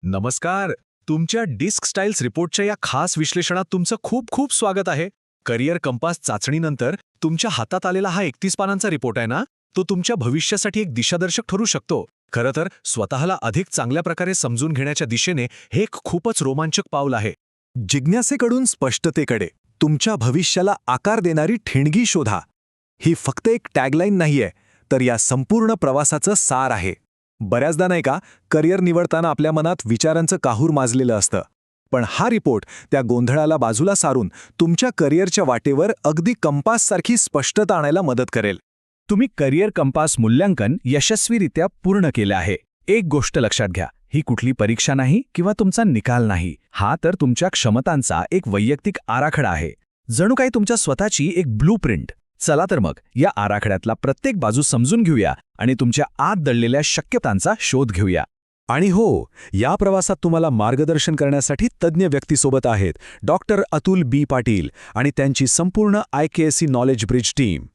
नमस्कार. तुमच्या disk styles रिपोर्टच्या या खास विश्लेषणात तुमचं खूप खूप स्वागत आहे. करिअर कंपास चाचणीनंतर तुमच्या हातात आलेला हा 31 पानांचा रिपोर्ट आहे ना, तो तुमच्या भविष्यासाठी एक दिशादर्शक ठरू शकतो. खरं तर स्वतःला अधिक चांगल्या प्रकारे समजून घेण्याच्या दिशेने हे एक खूपच रोमांचक पाऊल आहे. जिज्ञासेकडून स्पष्टतेकडे तुमच्या भविष्याला आकार देणारी ठिणगी शोधा. ही फक्त एक टॅगलाईन नाहीये, तर या संपूर्ण प्रवासाचं सार आहे. बऱ्याचदा नाही का, करिअर निवडताना आपल्या मनात विचारांचं काहूर माजलेलं असतं. पण हा रिपोर्ट त्या गोंधळाला बाजूला सारून तुमच्या करिअरच्या वाटेवर अगदी कंपाससारखी स्पष्टता आणायला मदत करेल. तुम्ही करिअर कंपास मूल्यांकन यशस्वीरित्या पूर्ण केलं आहे. एक गोष्ट लक्षात घ्या, ही कुठली परीक्षा नाही किंवा तुमचा निकाल नाही. हा तर तुमच्या क्षमतांचा एक वैयक्तिक आराखडा आहे. जणू काही तुमच्या स्वतःची एक ब्लूप्रिंट. चला तर मग या आराखड्यातला प्रत्येक बाजू समजून घेऊया आणि तुमच्या आत दडलेल्या शक्यतांचा शोध घेऊया. आणि हो, या प्रवासात तुम्हाला मार्गदर्शन करण्यासाठी तज्ज्ञ व्यक्तीसोबत आहेत डॉक्टर अतुल बी पाटील आणि त्यांची संपूर्ण IKSE नॉलेज ब्रिज टीम.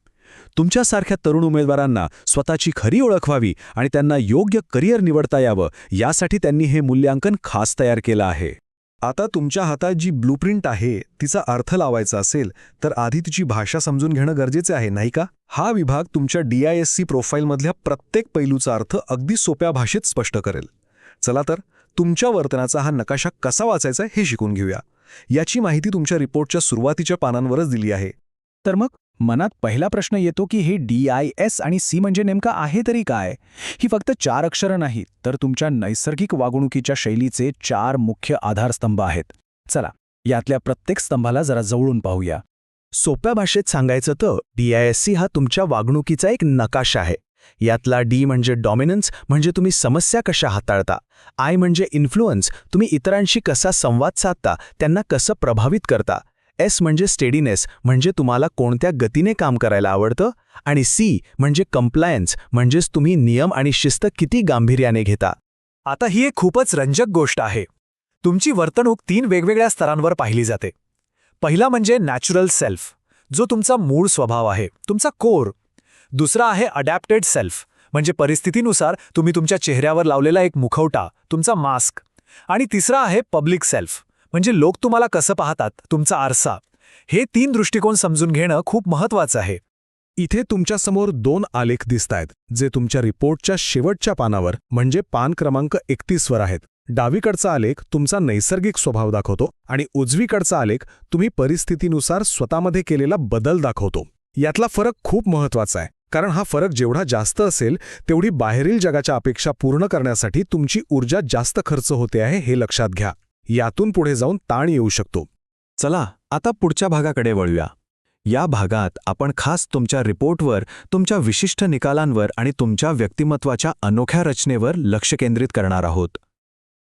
तुमच्यासारख्या तरुण उमेदवारांना स्वतःची खरी ओळख व्हावी आणि त्यांना योग्य करिअर निवडता यावं, यासाठी त्यांनी हे मूल्यांकन खास तयार केलं आहे. आता तुमच्या हातात जी ब्लूप्रिंट आहे तिचा अर्थ लावायचा असेल तर आधी तिची भाषा समजून घेणं गरजेचे आहे, नाही का? हा विभाग तुमच्या DISC प्रोफाईलमधल्या प्रत्येक पैलूचा अर्थ अगदी सोप्या भाषेत स्पष्ट करेल. चला तर तुमच्या वर्तनाचा हा नकाशा कसा वाचायचा हे शिकून घेऊया. याची माहिती तुमच्या रिपोर्टच्या सुरुवातीच्या पानांवरच दिली आहे. तर मग मनात पहिला प्रश्न येतो की हे DIS आणि C म्हणजे नेमका आहे तरी काय? ही फक्त 4 अक्षरं नाहीत, तर तुमच्या नैसर्गिक वागणुकीच्या शैलीचे 4 मुख्य आधारस्तंभ आहेत. चला, यातल्या प्रत्येक स्तंभाला जरा जवळून पाहूया. सोप्या भाषेत सांगायचं तर DISC हा तुमच्या वागणुकीचा एक नकाशा आहे. यातला D म्हणजे डॉमिनन्स, म्हणजे तुम्ही समस्या कशा हाताळता. I म्हणजे इन्फ्लुअन्स, तुम्ही इतरांशी कसा संवाद साधता, त्यांना कसं प्रभावित करता. S म्हणजे स्टेडीनेस, म्हणजे तुम्हाला कोणत्या गतीने काम करायला आवडतं. आणि C म्हणजे कंप्लायन्स, म्हणजेच तुम्ही नियम आणि शिस्त किती गांभीर्याने घेता. आता ही एक खूपच रंजक गोष्ट आहे. तुमची वर्तणूक 3 वेगवेगळ्या स्तरांवर पाहिली जाते. पहिला म्हणजे नॅचरल सेल्फ, जो तुमचा मूळ स्वभाव आहे, तुमचा कोर. दुसरा आहे अडॅप्टेड सेल्फ, म्हणजे परिस्थितीनुसार तुम्ही तुमच्या चेहऱ्यावर लावलेला एक मुखवटा, तुमचा मास्क. आणि तिसरा आहे पब्लिक सेल्फ, म्हणजे लोक तुम्हाला कसं पाहतात, तुमचा आरसा. हे 3 दृष्टिकोन समजून घेणं खूप महत्त्वाचं आहे. इथे तुमच्यासमोर 2 आलेख दिसतायत, जे तुमच्या रिपोर्टच्या शेवटच्या पानावर म्हणजे पान क्रमांक 31 वर आहेत. डावीकडचा आलेख तुमचा नैसर्गिक स्वभाव दाखवतो आणि उजवीकडचा आलेख तुम्ही परिस्थितीनुसार स्वतःमध्ये केलेला बदल दाखवतो. यातला फरक खूप महत्त्वाचा आहे, कारण हा फरक जेवढा जास्त असेल तेवढी बाहेरील जगाच्या अपेक्षा पूर्ण करण्यासाठी तुमची ऊर्जा जास्त खर्च होते आहे हे लक्षात घ्या. यातून पुढे जाऊन ताण येऊ शकतो. चला, आता पुढच्या भागाकडे वळूया. या भागात आपण खास तुमच्या रिपोर्टवर, तुमच्या विशिष्ट निकालांवर आणि तुमच्या व्यक्तिमत्वाच्या अनोख्या रचनेवर लक्ष केंद्रित करणार आहोत.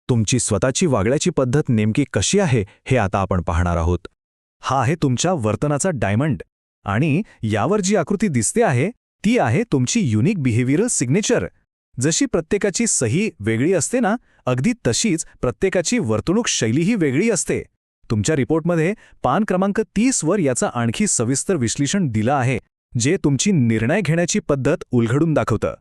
तुमची स्वतःची वागण्याची पद्धत नेमकी कशी आहे हे आता आपण पाहणार आहोत. हा आहे तुमच्या वर्तनाचा डायमंड, आणि यावर जी आकृती दिसते आहे ती आहे तुमची युनिक बिहेवियरल सिग्नेचर. जशी प्रत्येकाची सही वेगळी असते ना, अगदी तशीच प्रत्येकाची वर्तणूक शैलीही वेगळी असते. तुमच्या रिपोर्टमध्ये पान क्रमांक 30 वर याचं आणखी सविस्तर विश्लेषण दिलं आहे, जे तुमची निर्णय घेण्याची पद्धत उलगडून दाखवतं.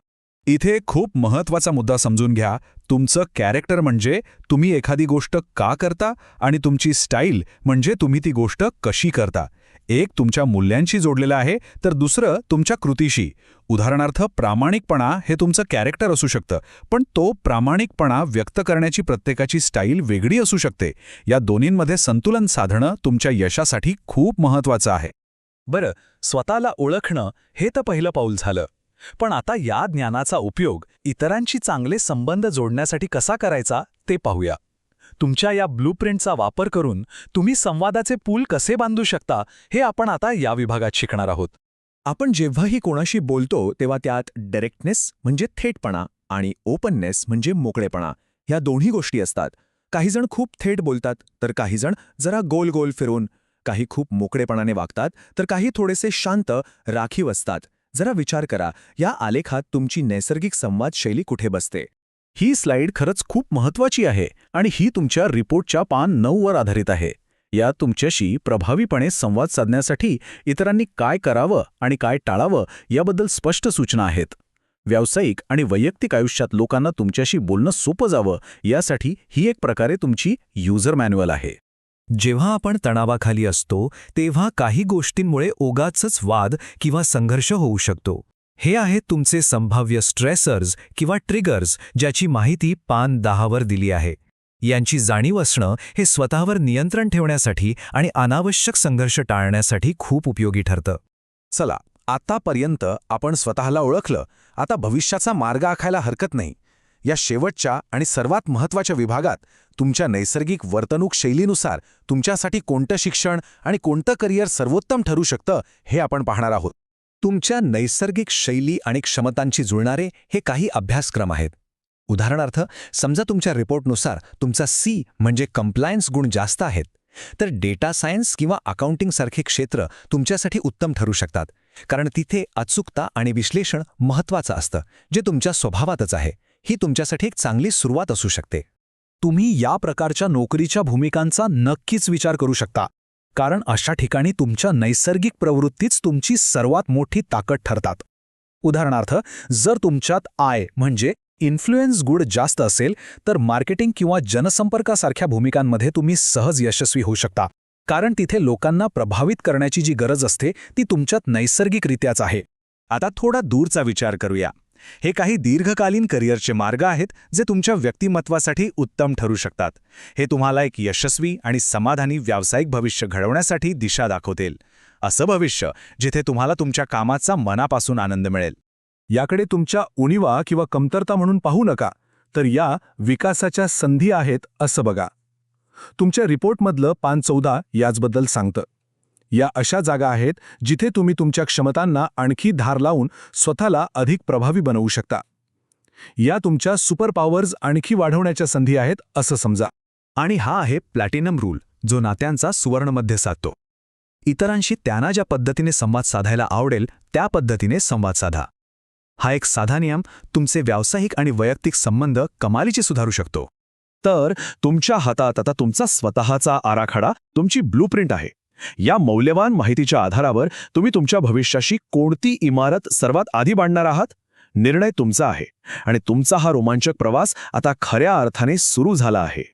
इथे खूप महत्त्वाचा मुद्दा समजून घ्या. तुमचं कॅरेक्टर म्हणजे तुम्ही एखादी गोष्ट का करता, आणि तुमची स्टाईल म्हणजे तुम्ही ती गोष्ट कशी करता. एक तुमच्या मूल्यांशी जोडलेलं आहे, तर दुसरं तुमच्या कृतीशी. उदाहरणार्थ, प्रामाणिकपणा हे तुमचं कॅरेक्टर असू शकतं, पण तो प्रामाणिकपणा व्यक्त करण्याची प्रत्येकाची स्टाईल वेगळी असू शकते. या दोन्हींमध्ये संतुलन साधणं तुमच्या यशासाठी खूप महत्त्वाचं आहे. बरं, स्वतःला ओळखणं हे तर पहिलं पाऊल झालं. पण आता या ज्ञानाचा उपयोग इतरांशी चांगले संबंध जोडण्यासाठी कसा करायचा ते पाहूया. तुमच्या या ब्लूप्रिंटचा वापर करून तुम्ही संवादाचे पूल कसे बांधू शकता हे आपण आता या विभागात शिकणार आहोत. आपण जेव्हाही कोणाशी बोलतो तेव्हा त्यात डायरेक्टनेस म्हणजे थेटपणा आणि ओपननेस म्हणजे मोकळेपणा, ह्या दोन्ही गोष्टी असतात. काहीजण खूप थेट बोलतात, तर काहीजण जरा गोल गोल फिरून. काही खूप मोकळेपणाने वागतात, तर काही थोडेसे शांत, राखीव असतात. जरा विचार करा, या आलेखात तुमची नैसर्गिक संवाद शैली कुठे बसते. ही स्लाईड खरंच खूप महत्त्वाची आहे, आणि ही तुमच्या रिपोर्टच्या पान 9 वर आधारित आहे. यात तुमच्याशी प्रभावीपणे संवाद साधण्यासाठी इतरांनी काय करावं आणि काय टाळावं याबद्दल स्पष्ट सूचना आहेत. व्यावसायिक आणि वैयक्तिक आयुष्यात लोकांना तुमच्याशी बोलणं सोपं जावं यासाठी ही एक प्रकारे तुमची युजर मॅन्युअल आहे. जेव्हा आपण तणावाखाली असतो तेव्हा काही गोष्टींमुळे ओगाचच वाद किंवा संघर्ष होऊ शकतो. हे आहेत तुमचे संभाव्य स्ट्रेसर्स किंवा ट्रिगर्स ज्याची माहिती पान 10 वर दिली आहे. यांची जाणीव असणं हे स्वतःवर नियंत्रण ठेवण्यासाठी आणि अनावश्यक संघर्ष टाळण्यासाठी खूप उपयोगी ठरतं. चला, आतापर्यंत आपण स्वतःला ओळखलं. आता भविष्याचा मार्ग आखायला हरकत नाही. या शेवटच्या आणि सर्वात महत्त्वाच्या विभागात तुमच्या नैसर्गिक वर्तणूक शैलीनुसार तुमच्यासाठी कोणतं शिक्षण आणि कोणतं करिअर सर्वोत्तम ठरू शकतं हे आपण पाहणार आहोत. तुमच्या नैसर्गिक शैली आणि क्षमतांशी जुळणारे हे काही अभ्यासक्रम आहेत. उदाहरणार्थ, समजा तुमच्या रिपोर्टनुसार तुमचा सी म्हणजे कंप्लायन्स गुण जास्त आहेत, तर डेटा सायन्स किंवा अकाउंटिंगसारखे क्षेत्र तुमच्यासाठी उत्तम ठरू शकतात, कारण तिथे अचूकता आणि विश्लेषण महत्त्वाचं असतं, जे तुमच्या स्वभावातच आहे. ही तुमच्यासाठी एक चांगली सुरुवात असू शकते. तुम्ही या प्रकारच्या नोकरीच्या भूमिकांचा नक्कीच विचार करू शकता, कारण अशा ठिकाणी तुमच्या नैसर्गिक प्रवृत्तीच तुमची सर्वात मोठी ताकद ठरतात. उदाहरणार्थ, जर तुमच्यात आय म्हणजे इन्फ्लुएन्स गुण जास्त असेल तर मार्केटिंग किंवा जनसंपर्कासारख्या भूमिकांमध्ये तुम्ही सहज यशस्वी होऊ शकता, कारण तिथे लोकांना प्रभावित करण्याची जी गरज असते ती तुमच्यात नैसर्गिकरित्याच आहे. आता थोडा दूरचा विचार करूया. हे काही दीर्घकालीन करिअरचे मार्ग आहेत जे तुमच्या व्यक्तिमत्वासाठी उत्तम ठरू शकतात. हे तुम्हाला एक यशस्वी आणि समाधानी व्यावसायिक भविष्य घडवण्यासाठी दिशा दाखवतील. असं भविष्य जिथे तुम्हाला तुमच्या कामाचा मनापासून आनंद मिळेल. याकडे तुमच्या उणीवा किंवा कमतरता म्हणून पाहू नका, तर या विकासाच्या संधी आहेत असं बघा. तुमच्या रिपोर्टमधलं पान 14 याचबद्दल सांगतं. या अशा जागा आहेत जिथे तुम्ही तुमच्या क्षमतांना आणखी धार लावून स्वतःला अधिक प्रभावी बनवू शकता. या तुमच्या सुपर पॉवर्स आणखी वाढवण्याच्या संधी आहेत असं समजा. आणि हा आहे प्लॅटिनम रूल, जो नात्यांचा सुवर्णमध्य साधतो. इतरांशी त्यांना ज्या पद्धतीने संवाद साधायला आवडेल त्या पद्धतीने संवाद साधा. हा एक साधा नियम तुमचे व्यावसायिक आणि वैयक्तिक संबंध कमालीचे सुधारू शकतो. तर तुमच्या हातात आता तुमचा स्वतःचा आराखडा, तुमची ब्लूप्रिंट आहे. या मौल्यवान माहितीच्या आधारावर तुम्ही तुमच्या भविष्याशी कोणती इमारत सर्वात आधी बांधणार आहात? निर्णय तुमचा आहे आणि तुमचा हा रोमांचक प्रवास आता खऱ्या अर्थाने सुरू झाला आहे.